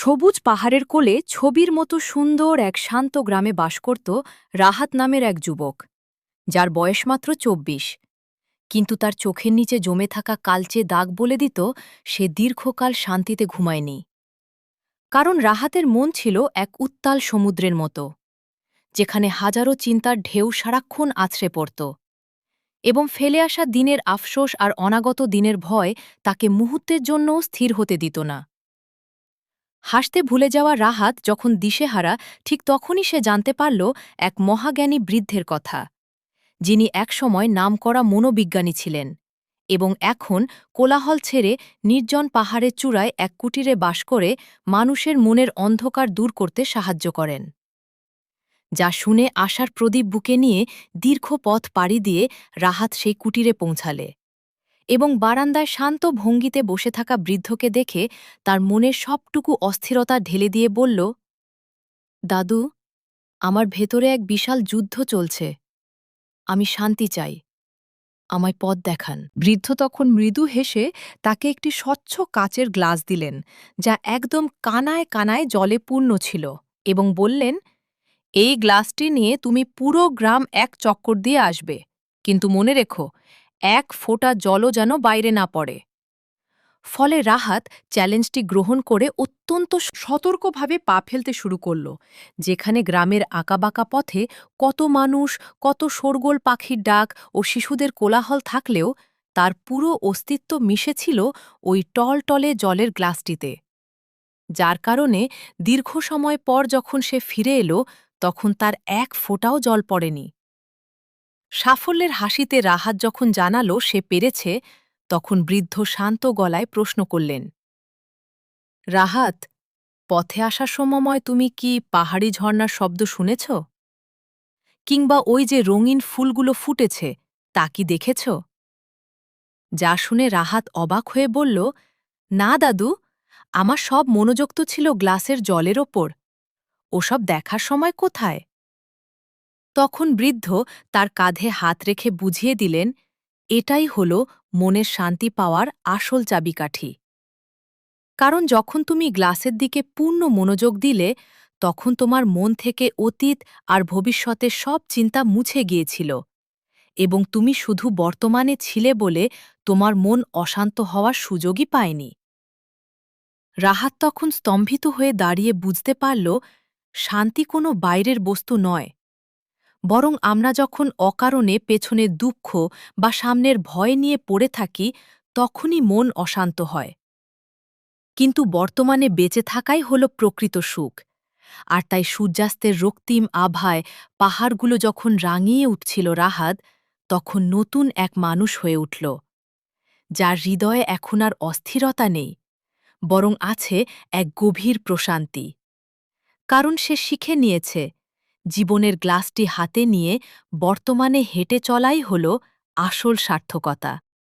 সবুজ পাহাড়ের কোলে ছবির মতো সুন্দর এক শান্ত গ্রামে বাস করত রাহাত নামের এক যুবক, যার বয়স মাত্র ২৪। কিন্তু তার চোখের নিচে জমে থাকা কালচে দাগ বলে দিত সে দীর্ঘকাল শান্তিতে ঘুমায়নি। কারণ রাহাতের মন ছিল এক উত্তাল সমুদ্রের মতো, যেখানে হাজারো চিন্তার ঢেউ সারাক্ষণ আছড়ে পড়ত, এবং ফেলে আসা দিনের আফসোস আর অনাগত দিনের ভয় তাকে মুহূর্তের জন্যও স্থির হতে দিত না। হাসতে ভুলে যাওয়া রাহাত যখন দিশেহারা, ঠিক তখনই সে জানতে পারল এক মহাজ্ঞানী বৃদ্ধের কথা, যিনি একসময় নামকরা মনোবিজ্ঞানী ছিলেন এবং এখন কোলাহল ছেড়ে নির্জন পাহাড়ের চূড়ায় এক কুটিরে বাস করে মানুষের মনের অন্ধকার দূর করতে সাহায্য করেন। যা শুনে আশার প্রদীপ বুকে নিয়ে দীর্ঘ পথ পাড়ি দিয়ে রাহাত সেই কুটিরে পৌঁছালে এবং বারান্দায় শান্ত ভঙ্গিতে বসে থাকা বৃদ্ধকে দেখে তার মনের সবটুকু অস্থিরতা ঢেলে দিয়ে বলল, দাদু, আমার ভেতরে এক বিশাল যুদ্ধ চলছে। আমি শান্তি চাই, আমায় পথ দেখান। বৃদ্ধ তখন মৃদু হেসে তাকে একটি স্বচ্ছ কাচের গ্লাস দিলেন, যা একদম কানায় কানায় জলে পূর্ণ ছিল, এবং বললেন, এই গ্লাসটি নিয়ে তুমি পুরো গ্রাম এক চক্কর দিয়ে আসবে, কিন্তু মনে রেখো, এক ফোঁটা জলও যেন বাইরে না পড়ে। ফলে রাহাত চ্যালেঞ্জটি গ্রহণ করে অত্যন্ত সতর্কভাবে পা ফেলতে শুরু করল, যেখানে গ্রামের আঁকাবাঁকা পথে কত মানুষ, কত শোরগোল পাখির ডাক ও শিশুদের কোলাহল থাকলেও তার পুরো অস্তিত্ব মিশেছিল ওই টলটলে জলের গ্লাসটিতে, যার কারণে দীর্ঘ সময় পর যখন সে ফিরে এলো, তখন তার এক ফোঁটাও জল পড়েনি। সাফল্যের হাসিতে রাহাত যখন জানালো সে পেরেছে, তখন বৃদ্ধ শান্ত গলায় প্রশ্ন করলেন, রাহাত, পথে আসার সময় তুমি কি পাহাড়ি ঝর্ণার শব্দ শুনেছ? কিংবা ওই যে রঙিন ফুলগুলো ফুটেছে, তা কি দেখেছ? যা শুনে রাহাত অবাক হয়ে বলল, না দাদু, আমার সব মনোযোগ তো ছিল গ্লাসের জলের ওপর। ওসব দেখার সময় কোথায়? তখন বৃদ্ধ তার কাঁধে হাত রেখে বুঝিয়ে দিলেন, এটাই হল মনের শান্তি পাওয়ার আসল চাবিকাঠি। কারণ যখন তুমি গ্লাসের দিকে পূর্ণ মনোযোগ দিলে, তখন তোমার মন থেকে অতীত আর ভবিষ্যতের সব চিন্তা মুছে গিয়েছিল, এবং তুমি শুধু বর্তমানে ছিলে বলে তোমার মন অশান্ত হওয়ার সুযোগই পায়নি। রাহাত তখন স্তম্ভিত হয়ে দাঁড়িয়ে বুঝতে পারল, শান্তি কোনো বাইরের বস্তু নয়, বরং আমরা যখন অকারণে পেছনের দুঃখ বা সামনের ভয় নিয়ে পড়ে থাকি, তখনই মন অশান্ত হয়। কিন্তু বর্তমানে বেঁচে থাকাই হল প্রকৃত সুখ। আর তাই সূর্যাস্তের রক্তিম আভায় পাহাড়গুলো যখন রাঙিয়ে উঠছিল রাহাত, তখন নতুন এক মানুষ হয়ে উঠল, যার হৃদয়ে এখন আর অস্থিরতা নেই, বরং আছে এক গভীর প্রশান্তি। কারণ সে শিখে নিয়েছে, জীবনের গ্লাসটি হাতে নিয়ে বর্তমানে হেঁটে চলাই হল আসল সার্থকতা।